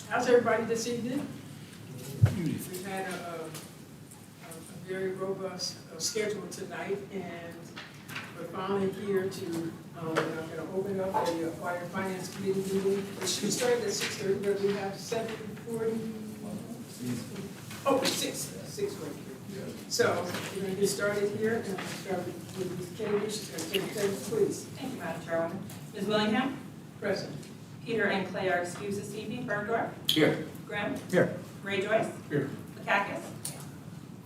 How's everybody this evening? We've had a very robust schedule tonight, and we're finally here to, we're going to open up the Audit and Finance Committee meeting. It should start at 6:30, but we have 7:40. Oh, 6 right here. So we're going to get started here, and we'll start with Ms. Kennedy. She's going to take attendance, please. Thank you, Madam Chairwoman. Ms. Willingham? Present. Peter and Clay are excused this evening. Bergdorf? Here. Grimm? Here. Ray Joyce? Here. Lakakis?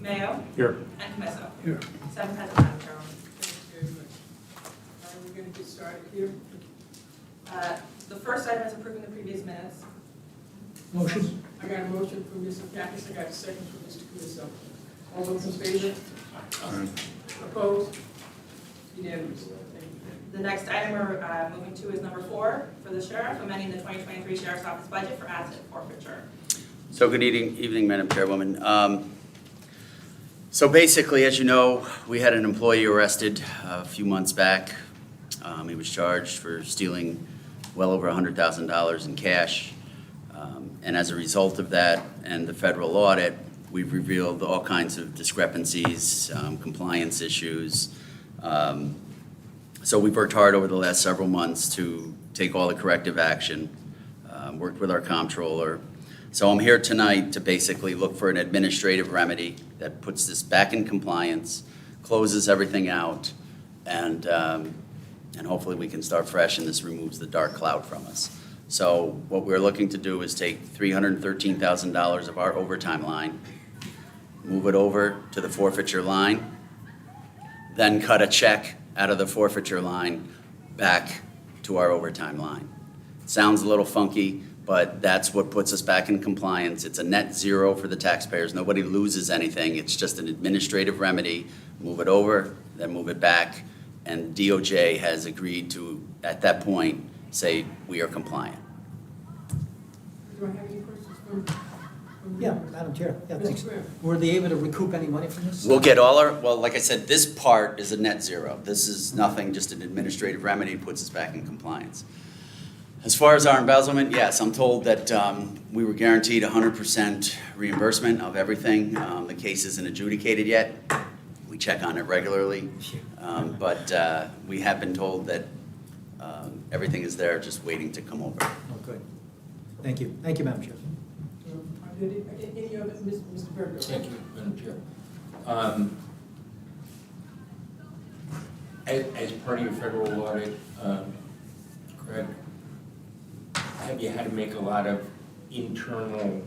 Mayo? Here. And Camiso? Here. 7 present, Madam Chairwoman. Thank you very much. All right, we're going to get started here. The first item is approving the previous minutes. Motion. I got a motion from Mr. Kakis, I got a second from Mr. Camiso. All those in favor? Opposed? Unanimous. Thank you. The next item we're moving to is number 4 for the sheriff, amending the 2023 Sheriff's Office budget for asset forfeiture. So good evening, Madam Chairwoman. So basically, as you know, we had an employee arrested a few months back. He was charged for stealing well over $100,000 in cash. And as a result of that and the federal audit, we've revealed all kinds of discrepancies, compliance issues. So we've worked hard over the last several months to take all the corrective action, worked with our comptroller. So I'm here tonight to basically look for an administrative remedy that puts this back in compliance, closes everything out, and hopefully we can start fresh and this removes the dark cloud from us. So what we're looking to do is take $313,000 of our overtime line, move it over to the forfeiture line, then cut a check out of the forfeiture line back to our overtime line. Sounds a little funky, but that's what puts us back in compliance. It's a net zero for the taxpayers. Nobody loses anything. It's just an administrative remedy. Move it over, then move it back, and DOJ has agreed to, at that point, say we are compliant. Do I have any questions from Yeah, Madam Chair. Yeah, Mr. thanks. Grimm? Were they able to recoup any money from this? We'll get all our, well, like I said, this part is a net zero. This is nothing, just an administrative remedy, puts us back in compliance. As far as our embezzlement, yes, I'm told that we were guaranteed 100% reimbursement of everything. The case isn't adjudicated yet. We check on it regularly. But we have been told that everything is there, just waiting to come over. Oh, good. Thank you. Thank you, Madam Chair. Any other, Mr. Berger? Thank you, Madam Chair. As part of your federal audit, Craig, have you had to make a lot of internal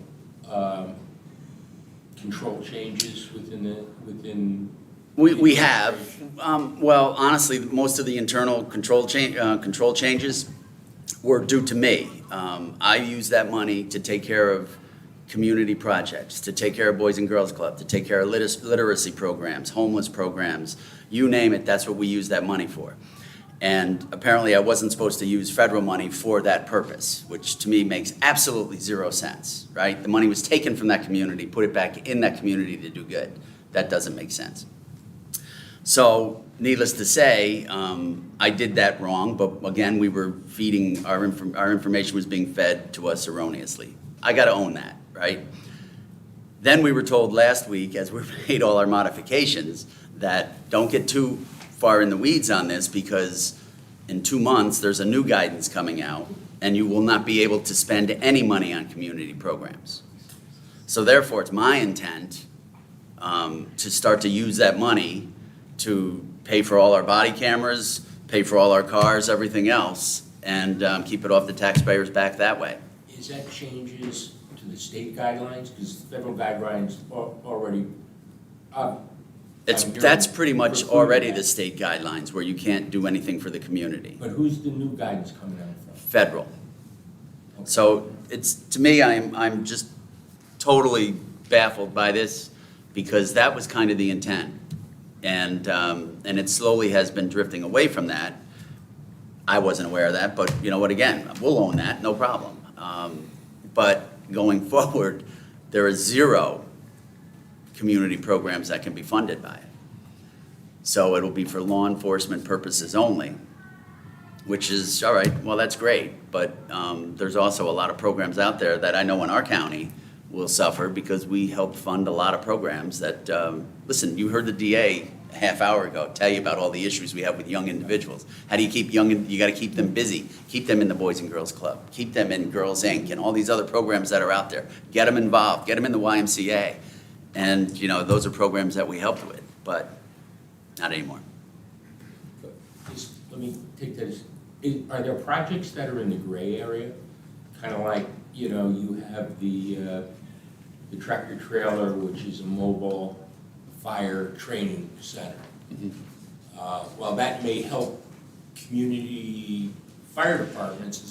control changes within? We have. Well, honestly, most of the internal control changes were due to me. I use that money to take care of community projects, to take care of Boys and Girls Club, to take care of literacy programs, homeless programs, you name it, that's what we use that money for. And apparently I wasn't supposed to use federal money for that purpose, which to me makes absolutely zero sense, right? The money was taken from that community, put it back in that community to do good. That doesn't make sense. So, needless to say, I did that wrong, but again, we were feeding, our information was being fed to us erroneously. I gotta own that, right? Then we were told last week, as we made all our modifications, that don't get too far in the weeds on this because in 2 months, there's a new guidance coming out and you will not be able to spend any money on community programs. So therefore, it's my intent to start to use that money to pay for all our body cameras, pay for all our cars, everything else, and keep it off the taxpayers' back that way. Is that changes to the state guidelines? Because federal guidelines are already up. That's pretty much already the state guidelines where you can't do anything for the community. But who's the new guidance coming out from? Federal. Okay. So it's, to me, I'm just totally baffled by this because that was kind of the intent. And it slowly has been drifting away from that. I wasn't aware of that, but you know what, again, we'll own that, no problem. But going forward, there is zero community programs that can be funded by it. So it'll be for law enforcement purposes only. which is, all right, well, that's great. But there's also a lot of programs out there that I know in our county will suffer because we help fund a lot of programs that, listen, you heard the DA a half hour ago tell you about all the issues we have with young individuals. How do you keep you got to keep them busy, keep them in the Boys and Girls Club, keep them in Girls Inc. and all these other programs that are out there. Get them involved, get them in the YMCA. And, you know, those are programs that we helped with, but not anymore. Just let me take this. Are there projects that are in the gray area? Kind of like, you know, you have the tractor trailer, which is a mobile fire training center. Well, that may help community fire departments.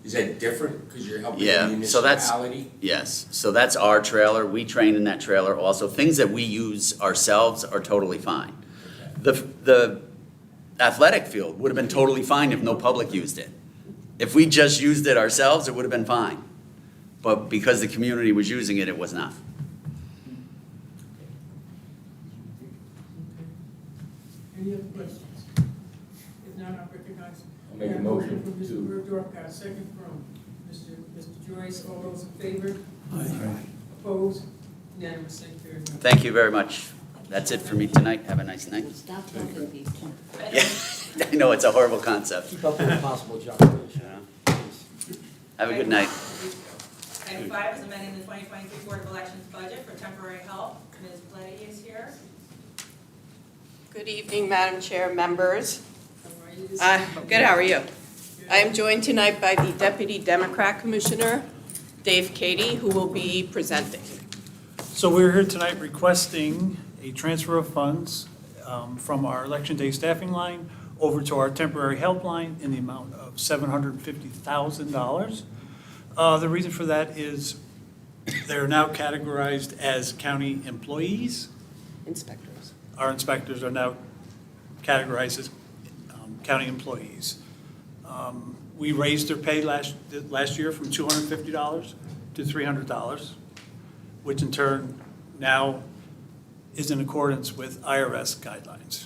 Is that different because you're helping the Yeah, so that's, municipality? yes, so that's our trailer, we train in that trailer also. Things that we use ourselves are totally fine. Okay. The athletic field would have been totally fine if no public used it. If we just used it ourselves, it would have been fine. But because the community was using it, it was not. Any other questions? If not, I'll recognize. I'll make a We have motion from Mr. to, Dorcott, second from Mr. Joyce. All those in favor? Aye. Opposed? Unanimous, thank you very much. Thank you very much. That's it for me tonight. Have a nice night. Stop talking, please. Yeah, I know, it's a horrible concept. Keep up with the possible job, please. Have a good night. Item 5 is amending the 2023 Board of Elections budget for temporary help. Ms. Pletty is here. Good evening, Madam Chair, members. How are you this evening? Good, how are you? I am joined tonight by the Deputy Democrat Commissioner, Dave Cady, who will be presenting. So we're here tonight requesting a transfer of funds from our Election Day staffing line over to our temporary help line in the amount of $750,000. The reason for that is they're now categorized as county employees. Inspectors. Our inspectors are now categorized as county employees. We raised their pay last year from $250 to $300, which in turn now is in accordance with IRS guidelines.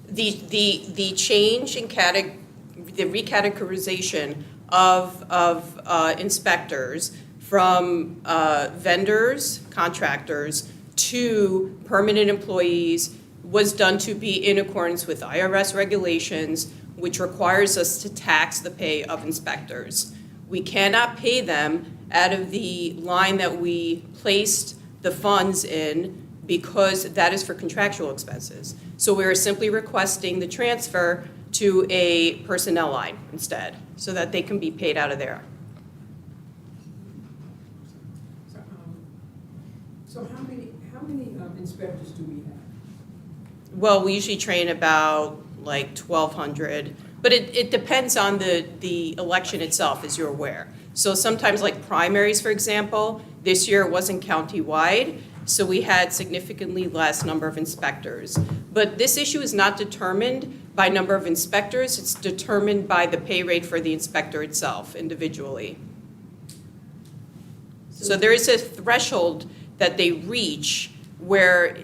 The change in the recategorization of inspectors from vendors, contractors, to permanent employees was done to be in accordance with IRS regulations, which requires us to tax the pay of inspectors. We cannot pay them out of the line that we placed the funds in because that is for contractual expenses. So we are simply requesting the transfer to a personnel line instead, so that they can be paid out of there. So how many inspectors do we have? Well, we usually train about like 1,200, but it depends on the election itself, as you're aware. So sometimes like primaries, for example, this year it wasn't county-wide, so we had significantly less number of inspectors. But this issue is not determined by number of inspectors, it's determined by the pay rate for the inspector itself individually. So there is a threshold that they reach where,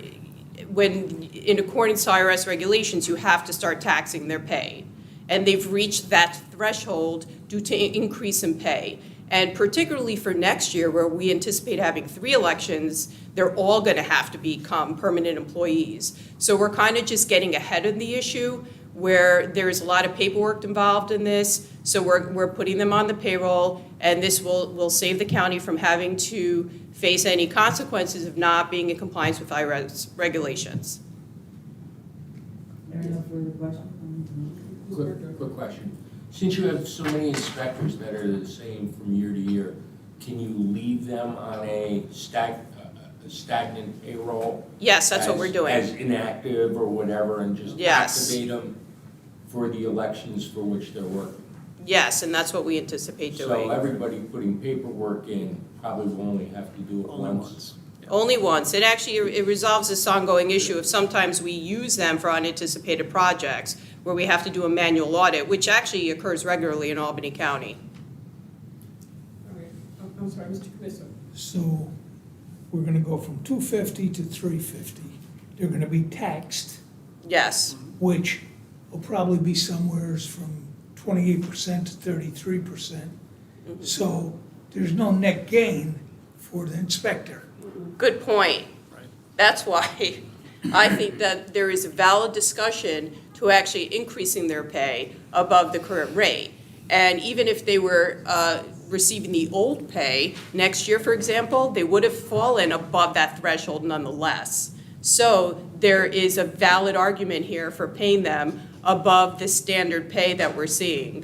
when in accordance to IRS regulations, you have to start taxing their pay. And they've reached that threshold due to increase in pay. And particularly for next year, where we anticipate having 3 elections, they're all going to have to become permanent employees. So we're kind of just getting ahead of the issue where there's a lot of paperwork involved in this. So we're putting them on the payroll, and this will save the county from having to face any consequences of not being in compliance with IRS regulations. There are no further questions? quick question. Since you have so many inspectors that are the same from year to year, can you leave them on a stagnant payroll? Yes, that's what we're doing. As inactive or whatever, and just Yes. activate them for the elections for which they're working? Yes, and that's what we anticipate doing. So everybody putting paperwork in probably will only have to do it Only once. once. Only once. It actually, it resolves this ongoing issue of sometimes we use them for unanticipated projects where we have to do a manual audit, which actually occurs regularly in Albany County. All right, I'm sorry, Mr. Commissioner. So we're gonna go from 250 to 350. They're gonna be taxed, Yes, which will probably be somewheres from 28% to 33%. So there's no net gain for the inspector. Good point. Right. That's why I think that there is a valid discussion to actually increasing their pay above the current rate. And even if they were receiving the old pay, next year, for example, they would have fallen above that threshold nonetheless. So there is a valid argument here for paying them above the standard pay that we're seeing,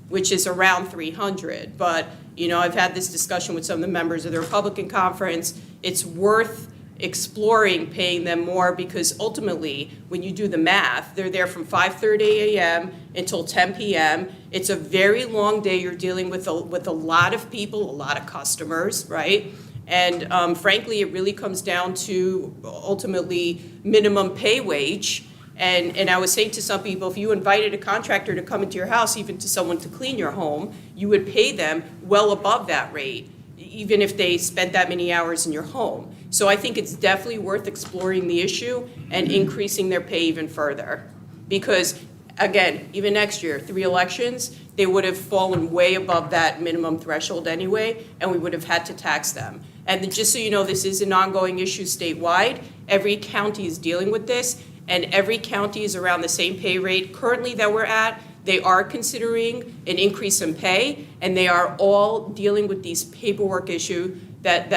which is around 300. But, you know, I've had this discussion with some of the members of the Republican conference. It's worth exploring paying them more because ultimately, when you do the math, they're there from 5:30 a.m. until 10 p.m. It's a very long day. You're dealing with a lot of people, a lot of customers, right? And frankly, it really comes down to ultimately minimum pay wage. And I was saying to some people, if you invited a contractor to come into your house, even to someone to clean your home, you would pay them well above that rate, even if they spent that many hours in your home. So I think it's definitely worth exploring the issue and increasing their pay even further. Because, again, even next year, 3 elections, they would have fallen way above that minimum threshold anyway, and we would have had to tax them. And just so you know, this is an ongoing issue statewide. Every county is dealing with this, and every county is around the same pay rate currently that we're at. They are considering an increase in pay, and they are all dealing with these paperwork issue that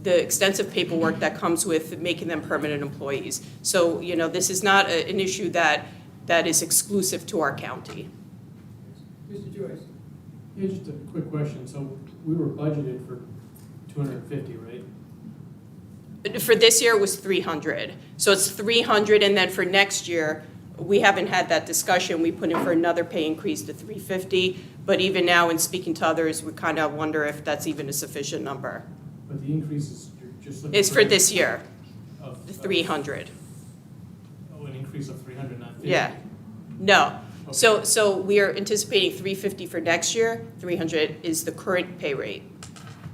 the extensive paperwork that comes with making them permanent employees. So, you know, this is not an issue that is exclusive to our county. Mr. Joyce? Yeah, just a quick question. So we were budgeted for 250, right? For this year, it was 300. So it's 300, and then for next year, we haven't had that discussion. We put in for another pay increase to 350, but even now, in speaking to others, we kind of wonder if that's even a sufficient number. But the increase is, you're just looking It's for this year, of- the 300. Oh, an increase of 300, not 50? Yeah. No. Okay. So we are anticipating 350 for next year. 300 is the current pay rate.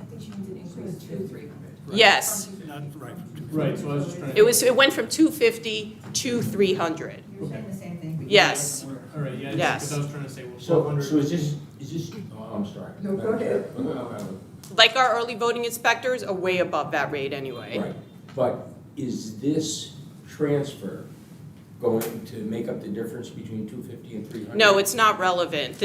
I think she needs an increase to 300. Yes. Not right. Right, so I was just trying to. It went from 250 to 300. You're saying the same thing. but Yes. All right, yeah, Yes. because I was trying to say, well, So 400. is this, oh, I'm sorry. No, go ahead. Like our early voting inspectors are way above that rate anyway. Right, but is this transfer going to make up the difference between 250 and 300? No, it's not relevant.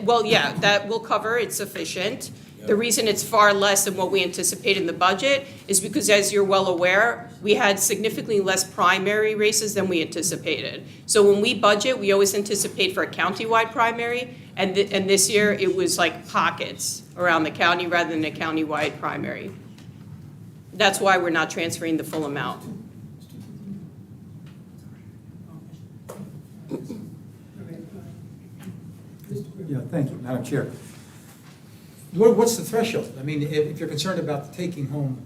Well, yeah, that will cover, it's sufficient. The reason it's far less than what we anticipate in the budget is because, as you're well aware, we had significantly less primary races than we anticipated. So when we budget, we always anticipate for a countywide primary, and this year it was like pockets around the county rather than a countywide primary. That's why we're not transferring the full amount. Yeah, thank you, Madam Chair. What's the threshold? I mean, if you're concerned about the take-home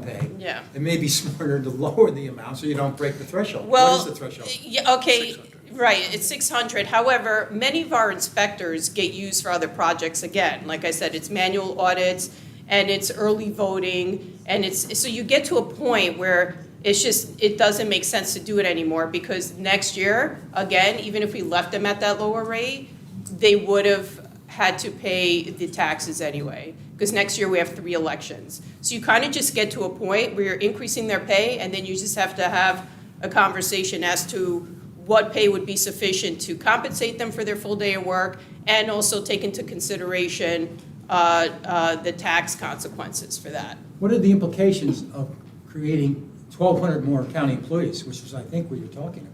pay, Yeah. it may be smarter to lower the amount so you don't break the threshold. Well, What is the threshold? Yeah, okay, 600. right, it's 600. However, many of our inspectors get used for other projects again. Like I said, it's manual audits, and it's early voting, and so you get to a point where it doesn't make sense to do it anymore, because next year, again, even if we left them at that lower rate, they would have had to pay the taxes anyway, because next year we have 3 elections. So you kind of just get to a point where you're increasing their pay, and then you just have to have a conversation as to what pay would be sufficient to compensate them for their full day of work, and also take into consideration the tax consequences for that. What are the implications of creating 1,200 more county employees, which is, I think, what you're talking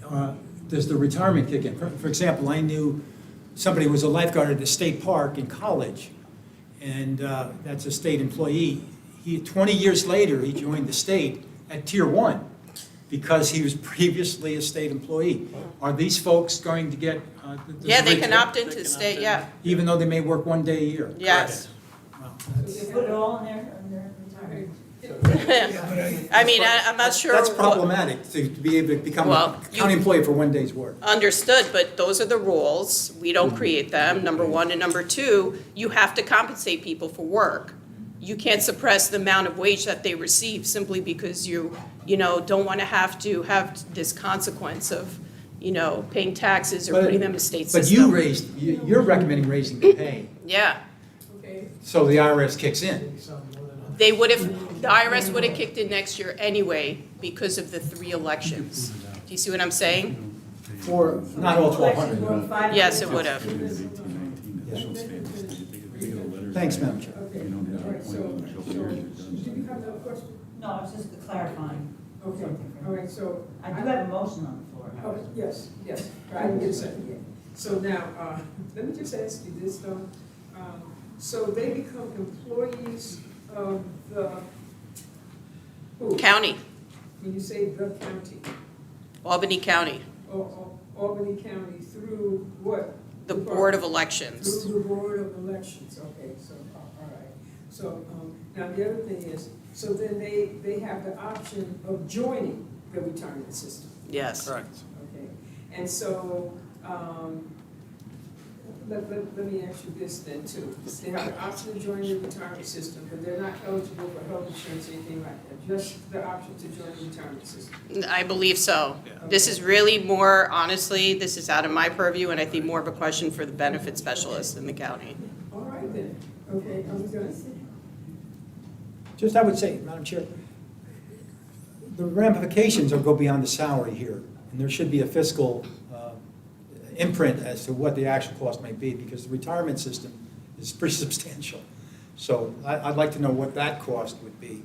about? Does the retirement kick in? For example, I knew somebody who was a lifeguard at a state park in college, and that's a state employee. 20 years later, he joined the state at Tier 1 because he was previously a state employee. Are these folks going to get? Yeah, they can opt They into can state, opt in. yeah, Even though they may work 1 day a year? yes. Well, You put it all in there, and they're retired. Yeah, but I mean, I'm not sure. That's what- problematic, to be able to become Well, a county employee for 1 day's work. Understood, but those are the rules. We don't create them, number one. And number two, you have to compensate people for work. You can't suppress the amount of wage that they receive simply because you don't want to have this consequence of you know, paying taxes or But- putting them in a state But system. you're recommending raising the pay, Yeah, Okay, so the IRS kicks in. they would have, the IRS would have kicked in next year anyway because of the 3 elections. Do you see what I'm saying? For, not all 1,200. Well, 5 Yes, it would have. Thanks, Madam Chair. okay, all right, so, do you have another question? No, I was just clarifying. Okay, all right, so. I do have a motion on the floor. Oh, yes, yes, I didn't get a second yet. So now, let me just ask you this though. So they become employees of the, who? County, When you say the county, Albany County, or Albany County through what? the Board of Elections. Through the Board of Elections, okay, so, all right. So, now the other thing is, so then they have the option of joining the retirement system. Yes. Correct. Okay, and so, let me ask you this then too. They have the option to join the retirement system, but they're not eligible for health insurance or anything like that, just the option to join the retirement system. I believe so. Yeah. This is really more, honestly, this is out of my purview, and I think more of a question for the benefit specialist in the county. All right then, okay, I'm gonna, Just, I would say, Madam Chair, the ramifications go beyond the salary here, and there should be a fiscal imprint as to what the actual cost might be, because the retirement system is pretty substantial. So I'd like to know what that cost would be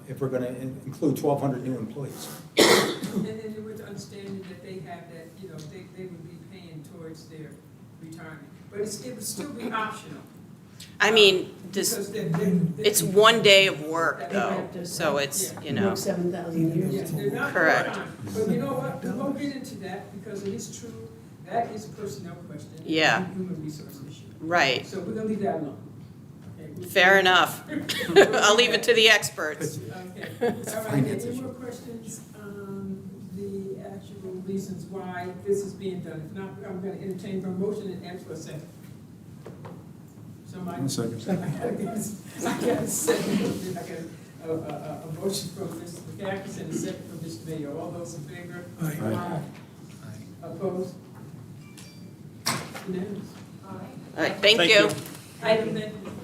if we're going to include 1,200 new employees. and then with the understanding that they have that, you know, they would be paying towards their retirement. But it would still be optional. I mean, this, Because it's 1 day of work, though, so it's, you know, 7,000 Yes, they're not Correct. full-time. But you know what, we won't get into that because it is true, that is a personnel question. Yeah. Human resource issue. right. So we're gonna leave that alone. Okay? Fair enough. I'll leave it to the experts. Okay, all right, any more questions on the actual reasons why this is being done? If not, I'm gonna entertain a motion and ask for a second. Somebody? Second. I got a second, I got a motion from Mr. McCaffrey and a second from Mr. Mayor. All those in favor? Aye. Opposed? Unanimous. All right. All right, thank Thank you. you.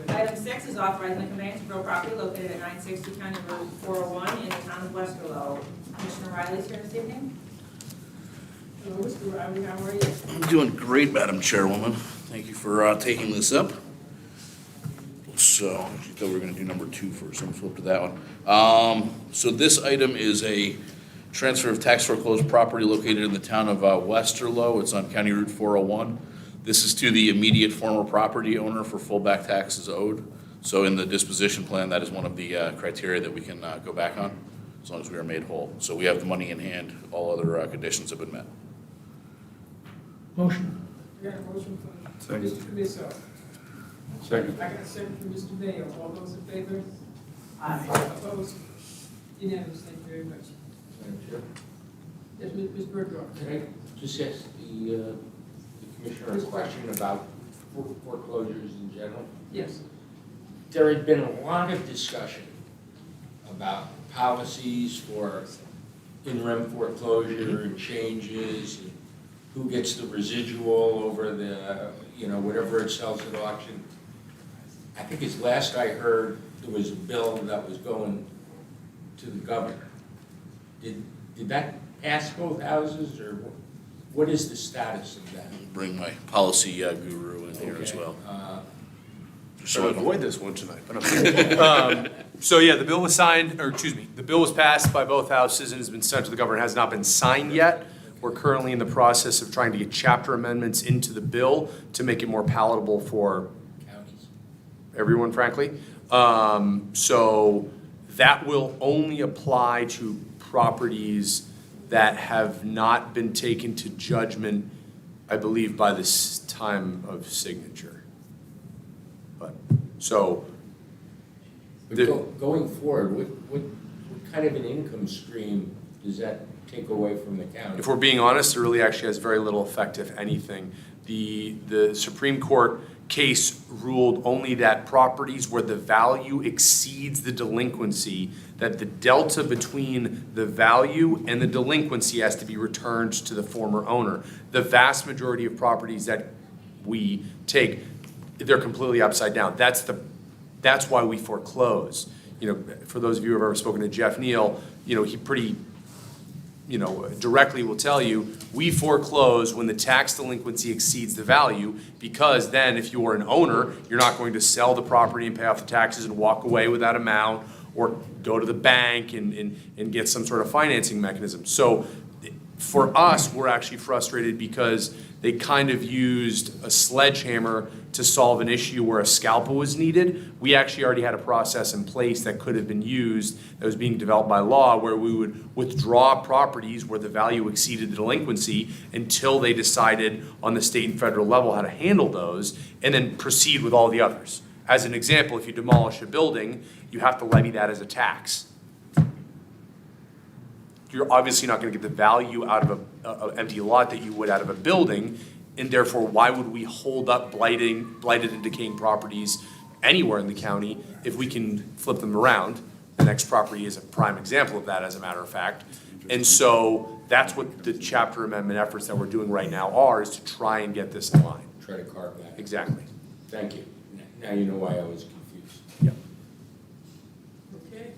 Item 6 is authorizing the conveyance of real property located at 960 County Road 401 in the town of Westerlo. Commissioner Riley's here this evening. Hello, Mr. Riley, how are you? I'm doing great, Madam Chairwoman. Thank you for taking this up. So, I thought we were going to do number 2 first. I'm going to flip to that one. So this item is a transfer of tax foreclosed property located in the town of Westerlo. It's on County Route 401. This is to the immediate former property owner for full back taxes owed. So in the disposition plan, that is one of the criteria that we can go back on, as long as we are made whole. So we have the money in hand. All other conditions have been met. Motion. I got a motion from Mr. Commissioner. Second. I got a second from Mr. Mayor. All those in favor? Aye. Opposed? Unanimous, thank you very much. Yes, Ms. Bergdorf. Can I just ask the Commissioner a question about foreclosures in general? Yes. There had been a lot of discussion about policies for in-rem foreclosure and changes, and who gets the residual over the, you know, whatever it sells at auction. I think as last I heard, there was a bill that was going to the governor. Did that pass both houses, or what is the status of that? Bring my policy guru in here as Okay, well. So to avoid this one tonight. But I'm so yeah, the bill was signed, or excuse me, the bill was passed by both houses and has been sent to the governor. It has not been signed yet. We're currently in the process of trying to get chapter amendments into the bill to make it more palatable for Counties. everyone, frankly. So that will only apply to properties that have not been taken to judgment, I believe, by this time of signature. But, so, But The- going forward, what kind of an income stream does that take away from the county? if we're being honest, it really actually has very little effect, if anything. The Supreme Court case ruled only that properties where the value exceeds the delinquency, that the delta between the value and the delinquency has to be returned to the former owner. The vast majority of properties that we take, they're completely upside down. That's why we foreclose. You know, for those of you who have ever spoken to Jeff Neal, you know, he pretty, you know, directly will tell you, we foreclose when the tax delinquency exceeds the value, because then if you are an owner, you're not going to sell the property and pay off the taxes and walk away with that amount, or go to the bank and get some sort of financing mechanism. So for us, we're actually frustrated because they kind of used a sledgehammer to solve an issue where a scalpel was needed. We actually already had a process in place that could have been used, that was being developed by law, where we would withdraw properties where the value exceeded the delinquency until they decided on the state and federal level how to handle those, and then proceed with all the others. As an example, if you demolish a building, you have to levy that as a tax. You're obviously not going to get the value out of an empty lot that you would out of a building, and therefore, why would we hold up blighted and decaying properties anywhere in the county if we can flip them around? The next property is a prime example of that, as a matter of fact. And so that's what the chapter amendment efforts that we're doing right now are, is to try and get this in line. Try to carve that. Exactly. Thank you. Now you know why I was confused. Yep. Okay,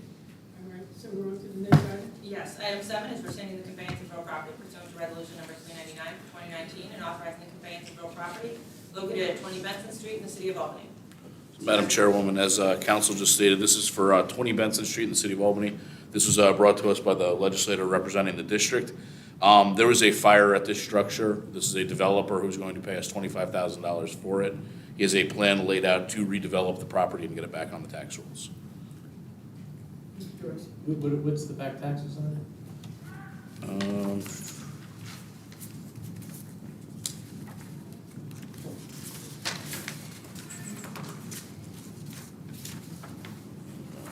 all right, so we're on to the next item. Yes, item 7 is rescinding the conveyance of real property pursuant to resolution number 399 for 2019 and authorizing the conveyance of real property located at 20 Benson Street in the city of Albany. Madam Chairwoman, as council just stated, this is for 20 Benson Street in the city of Albany. This was brought to us by the legislator representing the district. There was a fire at this structure. This is a developer who's going to pay us $25,000 for it. He has a plan laid out to redevelop the property and get it back on the tax rolls. Mr. Joyce. What's the back taxes on it?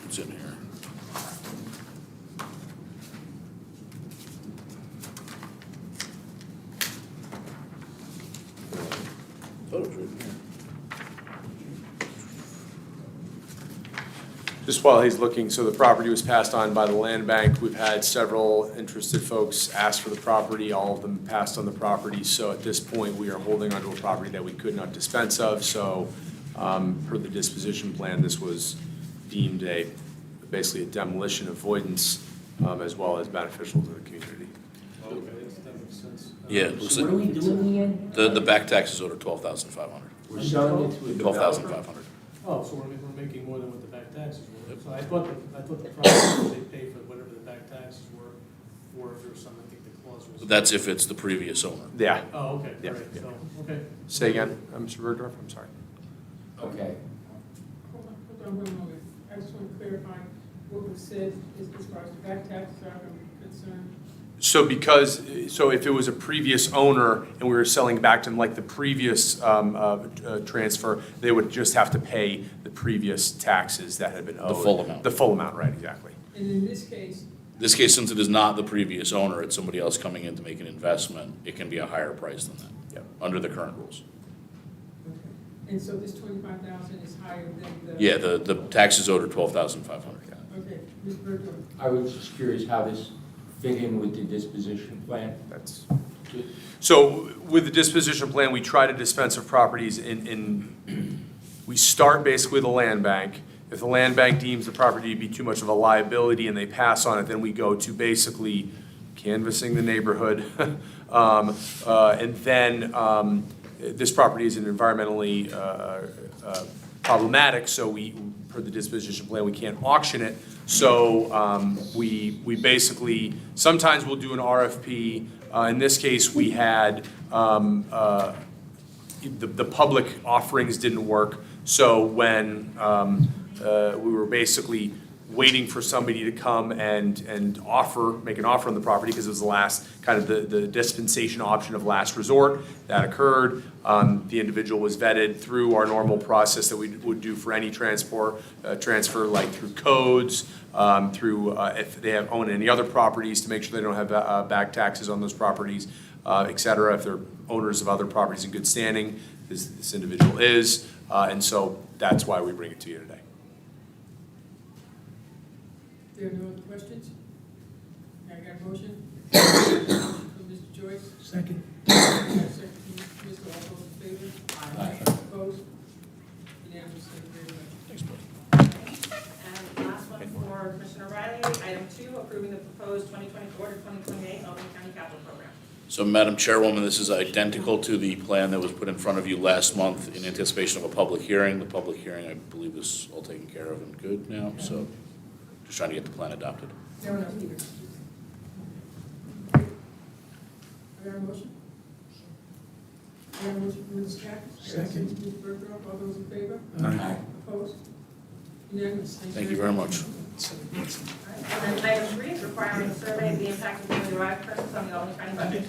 It's in here. Thought it was right in here. Just while he's looking, so the property was passed on by the land bank. We've had several interested folks ask for the property. All of them passed on the property. So at this point, we are holding onto a property that we could not dispense of. So per the disposition plan, this was deemed basically a demolition avoidance, as well as beneficial to the community. Okay, that makes sense. Yeah, it looks So what are we like doing again? the back taxes owed are $12,500. We're selling it to a developer? $12,500. Oh, so we're making more than what the back taxes were. So I thought the property, they pay for whatever the back taxes were, or if there was some, I think the clause was. That's if it's the previous owner. Yeah. Oh, okay, Yeah, great, yeah. so, okay. Say again, Mr. Bergdorf, I'm sorry. Okay. Hold on one moment. I just want to clarify what was said as far as the back taxes are concerned. So so if it was a previous owner and we were selling back to them like the previous transfer, they would just have to pay the previous taxes that had been owed. The full amount. The full amount, right, exactly. And in this case, This case, since it is not the previous owner, it's somebody else coming in to make an investment, it can be a higher price than that. Yep. Under the current rules. okay, and so this 25,000 is higher than the. Yeah, the taxes owed are $12,500. Okay, Ms. Bergdorf. I was just curious how this fit in with the disposition plan? That's. So with the disposition plan, we try to dispense of properties we start basically with the land bank. If the land bank deems the property to be too much of a liability and they pass on it, then we go to basically canvassing the neighborhood. And then this property is environmentally problematic, so per the disposition plan, we can't auction it. So we basically, sometimes we'll do an RFP. In this case, we had, the public offerings didn't work. So when we were basically waiting for somebody to come and make an offer on the property, because it was the last, kind of the dispensation option of last resort, that occurred. The individual was vetted through our normal process that we would do for any transfer, like through codes, through if they own any other properties, to make sure they don't have back taxes on those properties, et cetera. If they're owners of other properties in good standing, this individual is, and so that's why we bring it to you today. There are no other questions? I got a motion? From Mr. Joyce? Second. Second from Mr. All those in favor? Aye. Opposed? Unanimous, thank you very much. Thanks, Bill. And last one for Commissioner Riley, item 2, approving the proposed 2024 to 2028 Albany County Capital Program. So, Madam Chairwoman, this is identical to the plan that was put in front of you last month in anticipation of a public hearing. The public hearing, I believe, is all taken care of and good now, so just trying to get the plan adopted. No, no, either. I got a motion? I got a motion from Mrs. Katz? Second. Mr. Bergeron, all those in favor? Aye. Opposed? Unanimous, Thank you very much. And then item 3 is requiring a survey of the impact of newly arrived persons on the Albany County budget.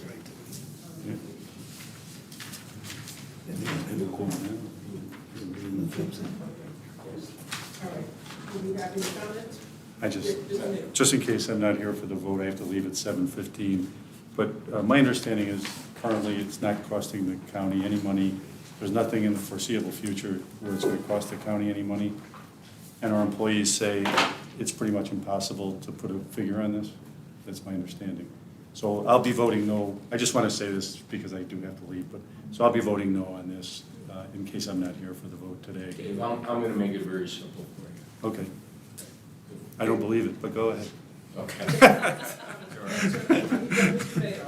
All right, do we have any comments? I just, Just a minute. just in case I'm not here for the vote, I have to leave at 7:15. But my understanding is currently it's not costing the county any money. There's nothing in the foreseeable future where it's going to cost the county any money. And our employees say it's pretty much impossible to put a figure on this. That's my understanding. So I'll be voting no. I just want to say this because I do have to leave, but, so I'll be voting no on this in case I'm not here for the vote today. Dave, I'm going to make it very simple for you. Okay. I don't believe it, but go ahead. Okay. Are you done, Mr. Mayor?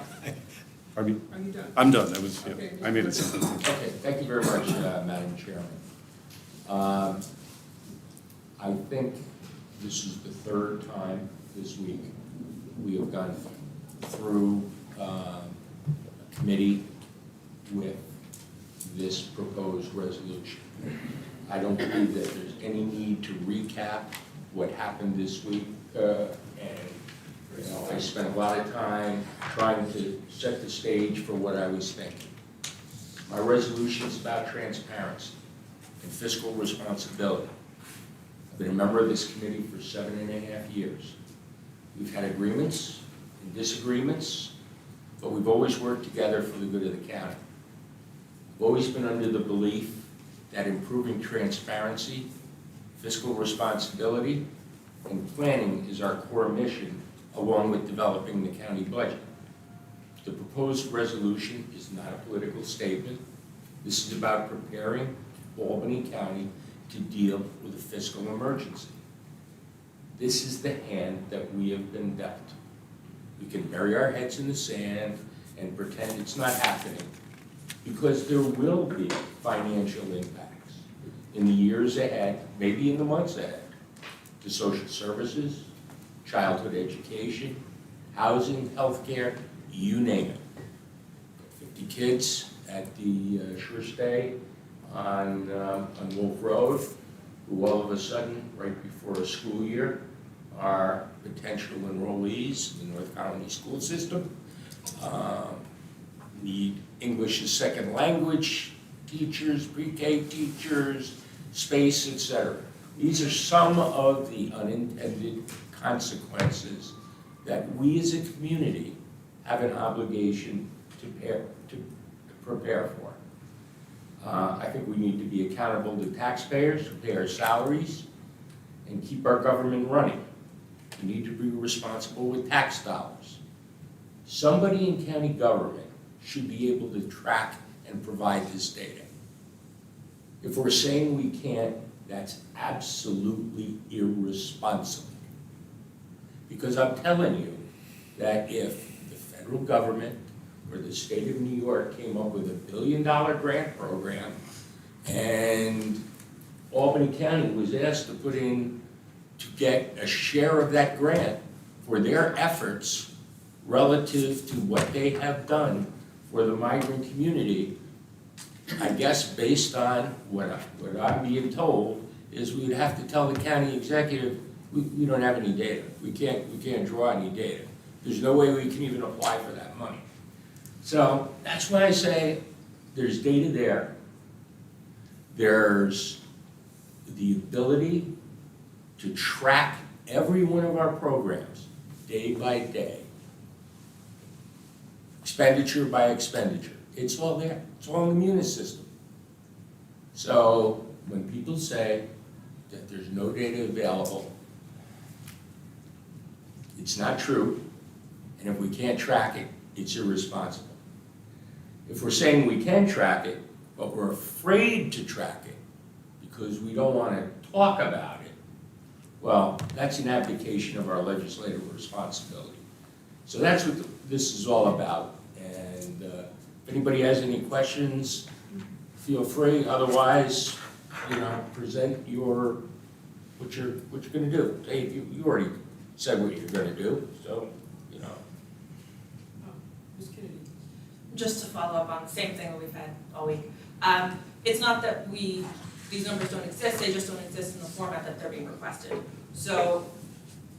Pardon me? Are you done? I'm done. That was, yeah, Okay, I made it simple. Okay, thank you very much, Madam Chairman. I think this is the third time this week we have gone through a committee with this proposed resolution. I don't believe that there's any need to recap what happened this week. I spent a lot of time trying to set the stage for what I was thinking. My resolution is about transparency and fiscal responsibility. I've been a member of this committee for 7.5 years. We've had agreements and disagreements, but we've always worked together for the good of the county. I've always been under the belief that improving transparency, fiscal responsibility, and planning is our core mission, along with developing the county budget. The proposed resolution is not a political statement. This is about preparing Albany County to deal with a fiscal emergency. This is the hand that we have been dealt. We can bury our heads in the sand and pretend it's not happening, because there will be financial impacts in the years ahead, maybe in the months ahead, to social services, childhood education, housing, healthcare, you name it. 50 kids at the Sure Stay on Wolf Road, who all of a sudden, right before a school year, are potential enrollees in the North Colony school system, need English as second language teachers, pre-K teachers, space, etc. These are some of the unintended consequences that we as a community have an obligation to prepare for. I think we need to be accountable to taxpayers who pay our salaries and keep our government running. We need to be responsible with tax dollars. Somebody in county government should be able to track and provide this data. If we're saying we can't, that's absolutely irresponsible. Because I'm telling you that if the federal government or the state of New York came up with $1 billion grant program and Albany County was asked to put in to get a share of that grant for their efforts relative to what they have done for the migrant community, I guess based on what I'm being told is we'd have to tell the county executive, we don't have any data. We can't draw any data. There's no way we can even apply for that money. So that's why I say there's data there. There's the ability to track every one of our programs day by day, expenditure by expenditure. It's all there. It's all in the Munis system. So when people say that there's no data available, it's not true, and if we can't track it, it's irresponsible. If we're saying we can track it, but we're afraid to track it because we don't want to talk about it, well, that's an abdication of our legislative responsibility. So that's what this is all about, and if anybody has any questions, feel free. Otherwise, present what you're gonna do. Dave, you already said what you're gonna do, so, Ms. Kennedy? Just to follow up on the same thing that we've had all week. It's not that these numbers don't exist, they just don't exist in the format that they're being requested. So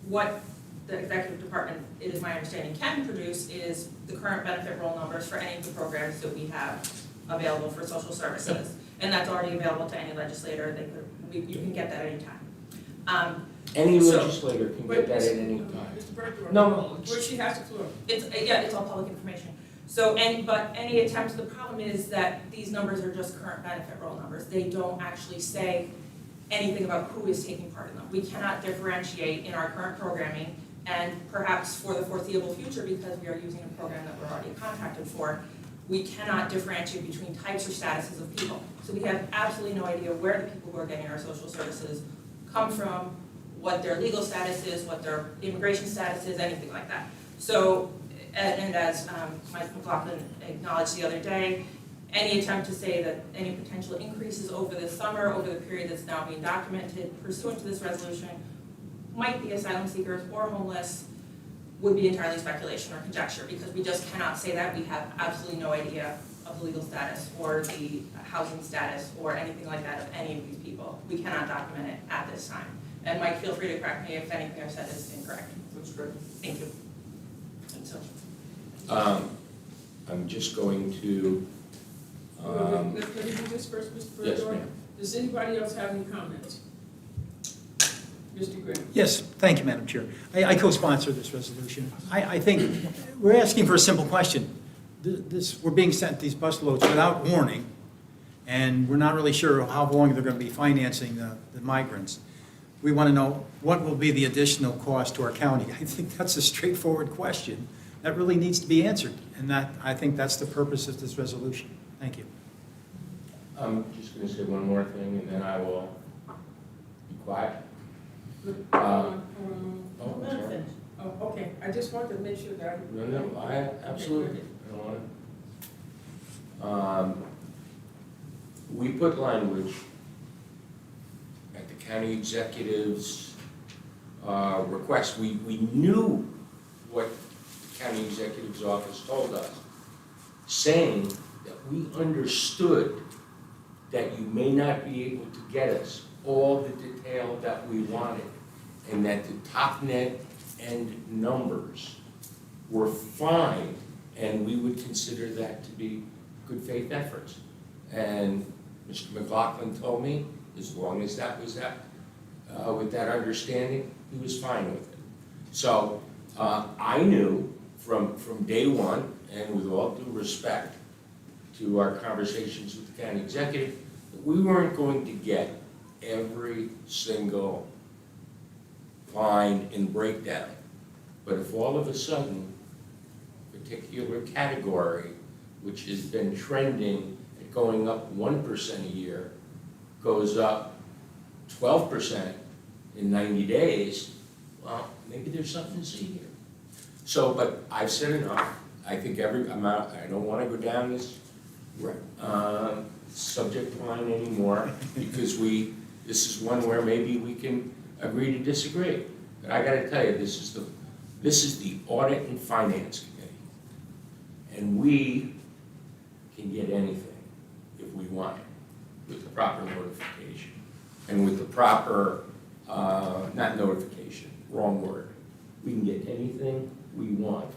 what the executive department, it is my understanding, can produce is the current benefit roll numbers for any of the programs that we have available for social services. And that's already available to any legislator, you can get that anytime. any So- legislator can get that at any time. Mr. Bergeron? No. Where she has the floor. It's all public information. So, but any attempt, the problem is that these numbers are just current benefit roll numbers. They don't actually say anything about who is taking part in them. We cannot differentiate in our current programming, and perhaps for the foreseeable future, because we are using a program that we're already contracted for, we cannot differentiate between types or statuses of people. So we have absolutely no idea where the people who are getting our social services come from, what their legal status is, what their immigration status is, anything like that. So, and as Mike McLaughlin acknowledged the other day, any attempt to say that any potential increases over the summer, over the period that's now being documented pursuant to this resolution, might be asylum seekers or homeless, would be entirely speculation or conjecture, because we just cannot say that. We have absolutely no idea of the legal status or the housing status or anything like that of any of these people. We cannot document it at this time. And Mike, feel free to correct me if anything I've said is incorrect. That's correct. Thank you. And so, I'm just going to, Let me do this first, Mr. Bergeron. yes, ma'am. Does anybody else have any comments? Mr. Graham? Yes, thank you, Madam Chair. I co-sponsor this resolution. I think we're asking for a simple question. We're being sent these bus loads without warning, and we're not really sure how long they're going to be financing the migrants. We want to know what will be the additional cost to our county. I think that's a straightforward question that really needs to be answered, and I think that's the purpose of this resolution. Thank you. I'm just going to say one more thing, and then I will be quiet. Hold Oh, on. I'm sorry. Oh, okay, I just wanted to make sure that I. No, I absolutely, I don't want to. We put language at the county executive's request. We knew what the county executive's office told us, saying that we understood that you may not be able to get us all the detail that we wanted, and that the top net end numbers were fine, and we would consider that to be good faith efforts. And Mr. McLaughlin told me, as long as that was with that understanding, he was fine with it. So I knew from day one, and with all due respect to our conversations with the county executive, that we weren't going to get every single line and breakdown. But if all of a sudden, a particular category, which has been trending at going up 1% a year, goes up 12% in 90 days, well, maybe there's something to see here. So, but I've said enough. I think I don't want to go down this subject line anymore, because this is one where maybe we can agree to disagree. But I gotta tell you, this is the Audit and Finance Committee. And we can get anything if we want it, with the proper notification. And with the proper, not notification, wrong word. We can get anything we want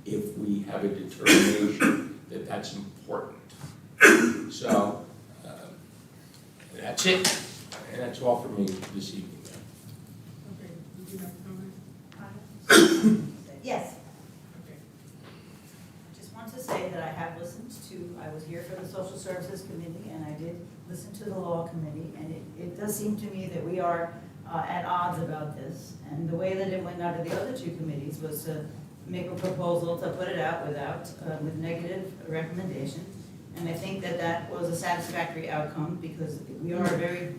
if we have a determination that that's important. So, that's it. And that's all for me this evening. Okay, did you have a comment? Yes. Okay. just want to say that I have listened to, I was here for the Social Services Committee, and I did listen to the Law Committee, and it does seem to me that we are at odds about this. And the way that it went out of the other two committees was to make a proposal to put it out with negative recommendation. And I think that that was a satisfactory outcome, because we are very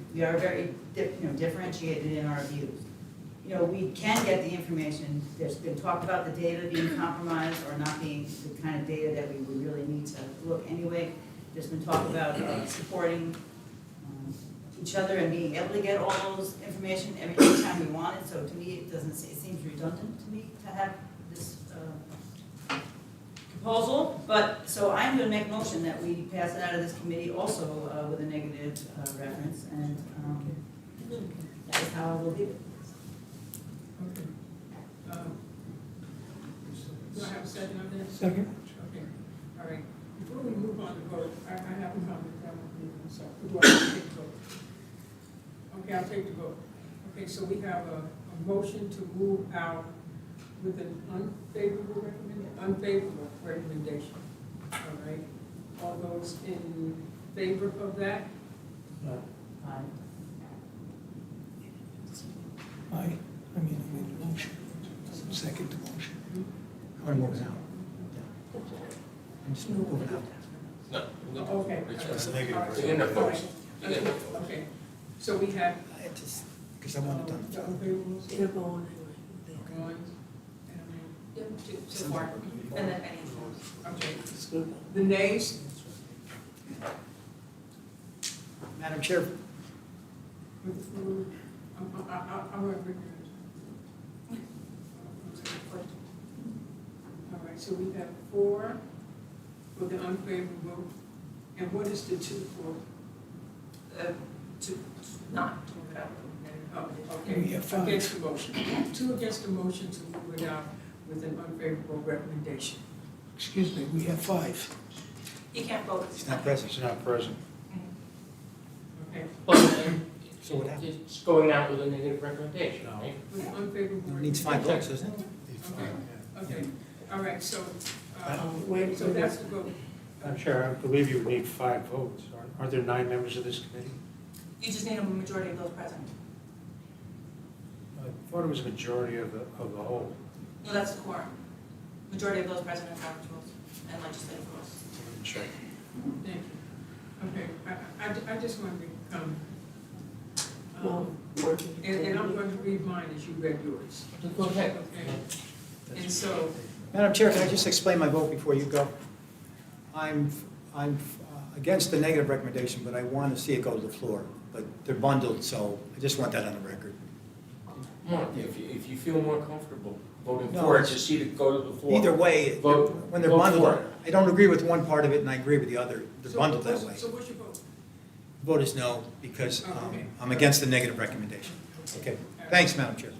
differentiated in our views. You know, we can get the information. There's been talk about the data being compromised or not being the kind of data that we would really need to look anyway. There's been talk about supporting each other and being able to get all those information every time we want it. So to me, it seems redundant to me to have this proposal. But, so I'm going to make a motion that we pass it out of this committee also with a negative reference. And that is how I will leave it. Okay. Do I have a second on this? Second? Okay, all right. Before we move on to vote, I have a comment that I want to leave myself. Do I have to take the vote? Okay, I'll take the vote. Okay, so we have a motion to move out with an unfavorable recommendation. All right. All those in favor of that? Aye. Aye. I made a motion. Second the motion. I want to move it out. I'm just moving out. No. Okay. It's All negative. right. You're in the vote. Okay. You're in the vote. Okay, so we have. I had to, because I wanted done. The unfavorables. They're going. Going. To more, and then any opposed. Okay. The nays? Madam Chair, I'm going to all right, so we have 4 for the unfavorable, and what is the 2 for? To not to move it out. Oh, okay. We have 5. Against the motion. 2 against the motion to move it out with an unfavorable recommendation. Excuse me, we have 5. You can't vote. he's not present. It's not present. Okay. So what happened? It's going out with a negative recommendation, right? With an unfavorable. It needs 5 votes, doesn't it? Okay, okay. All right, so, Wait, so that's the vote. I'm sure, I believe you would need 5 votes. Aren't there 9 members of this committee? You just need a majority of those present. I thought it was a majority of the whole. No, that's the quorum. Majority of those present in Robert's rules and legislative rules. Check. Thank you. Okay, I just wanted to come. And I'm going to read mine as you read yours. Go ahead. Okay. And so, Madam Chair, can I just explain my vote before you go? I'm against the negative recommendation, but I want to see it go to the floor. But they're bundled, so I just want that on the record. Mark, if you feel more comfortable voting No, for it, it's- to see it go to the floor. Either way, Vote- when they're vote bundled, for it. I don't agree with one part of it and I agree with the other. They're so bundled that way. So what's your vote? Vote is no, because Oh, okay. I'm against the negative recommendation. Okay, thanks, Madam Chair.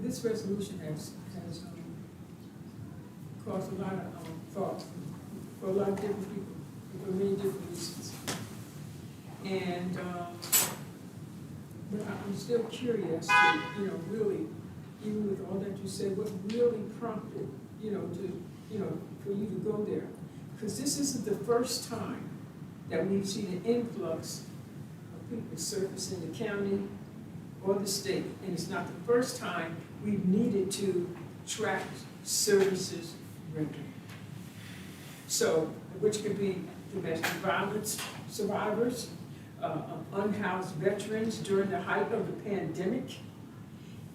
This resolution has caused a lot of thought for a lot of different people, for many different reasons. And, but I'm still curious to, really, even with all that you said, what really prompted, for you to go there? Because this isn't the first time that we've seen an influx of people surfacing the county or the state, and it's not the first time we've needed to track services rendered. So, which could be domestic violence survivors, unhoused veterans during the height of the pandemic.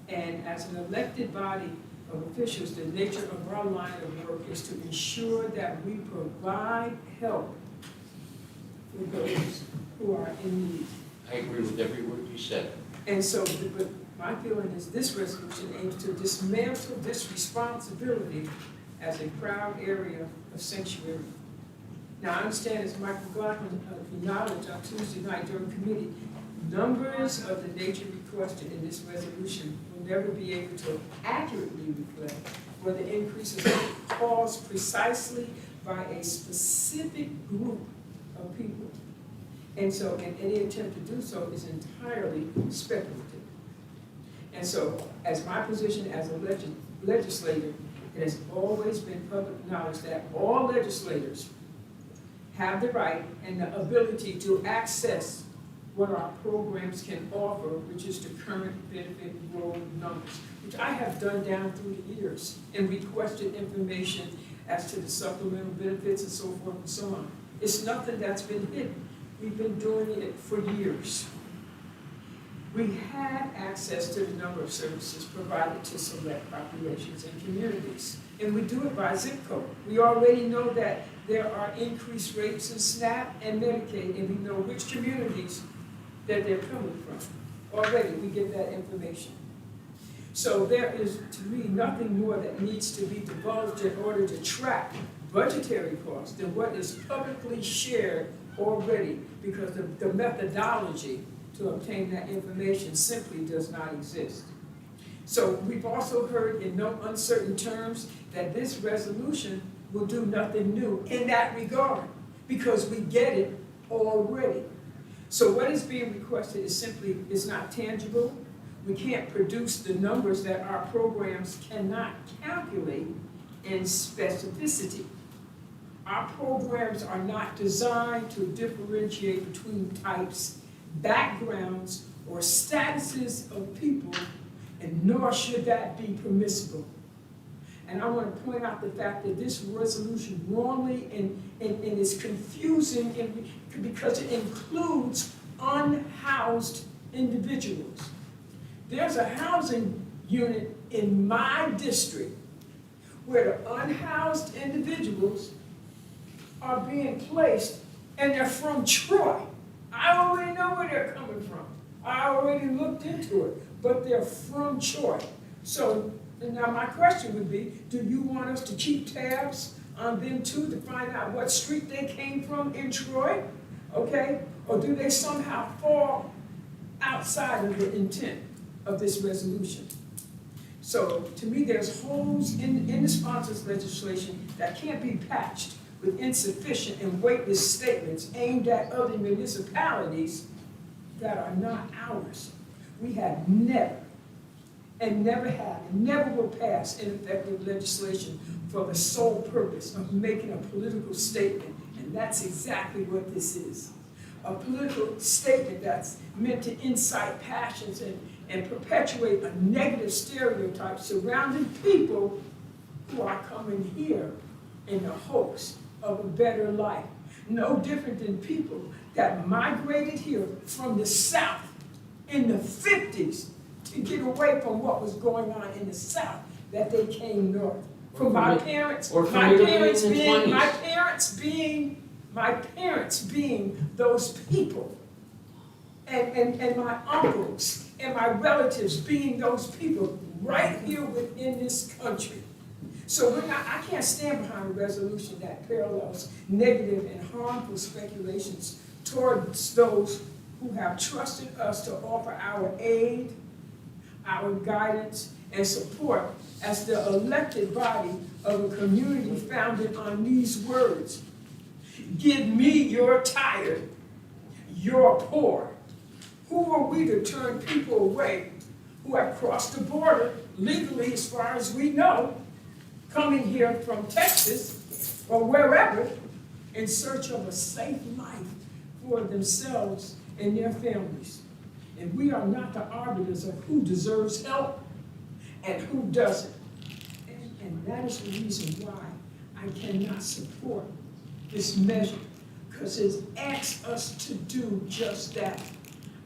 And as an elected body of officials, the nature of our line of work is to ensure that we provide help for those who are in need. I agree with every word you said. And so, but my feeling is this resolution aims to dismantle this responsibility as a proud area of sanctuary. Now, I understand, as Michael McLaughlin acknowledged on Tuesday night during committee, numbers of the nature requested in this resolution will never be able to accurately reflect whether increases are caused precisely by a specific group of people. And so, and any attempt to do so is entirely speculative. And so, as my position as a legislator, it has always been public knowledge that all legislators have the right and the ability to access what our programs can offer, which is the current benefit roll numbers, which I have done down through the years and requested information as to the supplemental benefits and so forth and so on. It's nothing that's been hidden. We've been doing it for years. We had access to the number of services provided to select populations and communities, and we do it by zip code. We already know that there are increased rates in SNAP and Medicaid, and we know which communities that they're coming from. Already, we get that information. So there is, to me, nothing more that needs to be divulged in order to track budgetary costs than what is publicly shared already, because the methodology to obtain that information simply does not exist. So we've also heard in no uncertain terms that this resolution will do nothing new in that regard, because we get it already. So what is being requested is simply, it's not tangible. We can't produce the numbers that our programs cannot calculate in specificity. Our programs are not designed to differentiate between types, backgrounds, or statuses of people, and nor should that be permissible. And I want to point out the fact that this resolution wrongly and is confusing because it includes unhoused individuals. There's a housing unit in my district where the unhoused individuals are being placed, and they're from Troy. I already know where they're coming from. I already looked into it, but they're from Troy. So now my question would be, do you want us to keep tabs on them too to find out what street they came from in Troy? Okay? Or do they somehow fall outside of the intent of this resolution? So to me, there's holes in the sponsors legislation that can't be patched with insufficient and weightless statements aimed at other municipalities that are not ours. We have never, and never have, and never will pass ineffective legislation for the sole purpose of making a political statement, and that's exactly what this is. A political statement that's meant to incite passions and perpetuate a negative stereotype surrounding people who are coming here in the hopes of a better life. No different than people that migrated here from the South in the 50s to get away from what was going on in the South, that they came north. From my parents, my parents being those people, and my uncles and my relatives being those people right here within this country. So I can't stand behind a resolution that parallels negative and harmful speculations towards those who have trusted us to offer our aid, our guidance, and support as the elected body of a community founded on these words. Give me your tired, your poor. Who are we to turn people away who have crossed the border legally, as far as we know, coming here from Texas or wherever in search of a safe life for themselves and their families? And we are not the arbiters of who deserves help and who doesn't. And that is the reason why I cannot support this measure, because it asks us to do just that.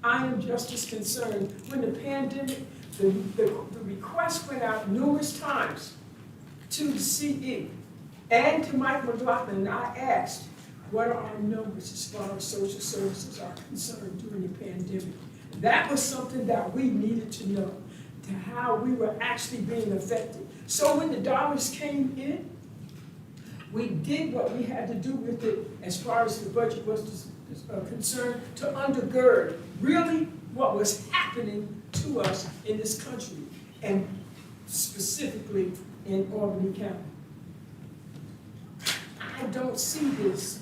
I am just as concerned. When the pandemic, the request went out numerous times to the CE and to Mike McLaughlin, and I asked, what are our numbers as far as social services are concerned during the pandemic? That was something that we needed to know, to how we were actually being affected. So when the dollars came in, we did what we had to do with it as far as the budget was concerned, to undergird really what was happening to us in this country, and specifically in Albany County. I don't see this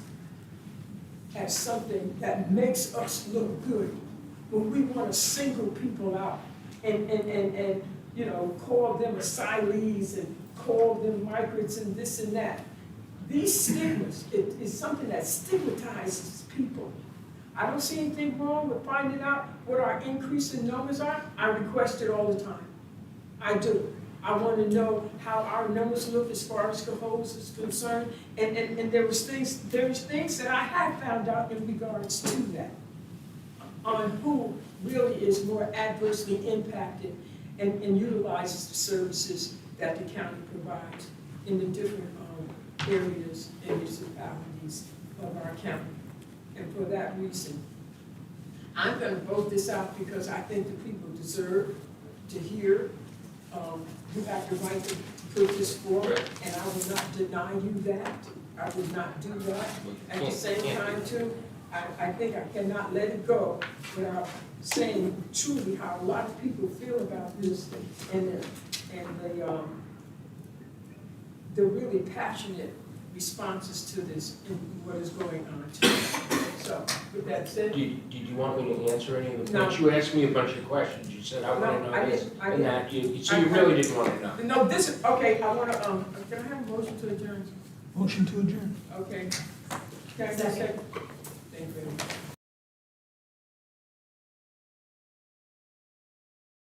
as something that makes us look good when we want to single people out and, you know, call them asylees and call them migrants and this and that. These stigmas, it is something that stigmatizes people. I don't see anything wrong with finding out what our increase in numbers are. I request it all the time. I do. I want to know how our numbers look as far as cohorts is concerned. And there's things that I have found out in regards to that, on who really is more adversely impacted and utilizes the services that the county provides in the different areas and municipalities of our county. And for that reason, I'm going to vote this out because I think the people deserve to hear. You have the right to put this forward, and I will not deny you that. I will not do that. At the same time, too, I think I cannot let it go without saying truly how a lot of people feel about this and the really passionate responses to this and what is going on too. So, with that said. Did you want me to answer any of the No. points? You asked me a bunch of questions. You said, I want to know this and that. So you really didn't want to know. No, this is, okay, I want to, can I have a motion to adjourn? Motion to adjourn. Okay. Can I have a second? Thank you very much.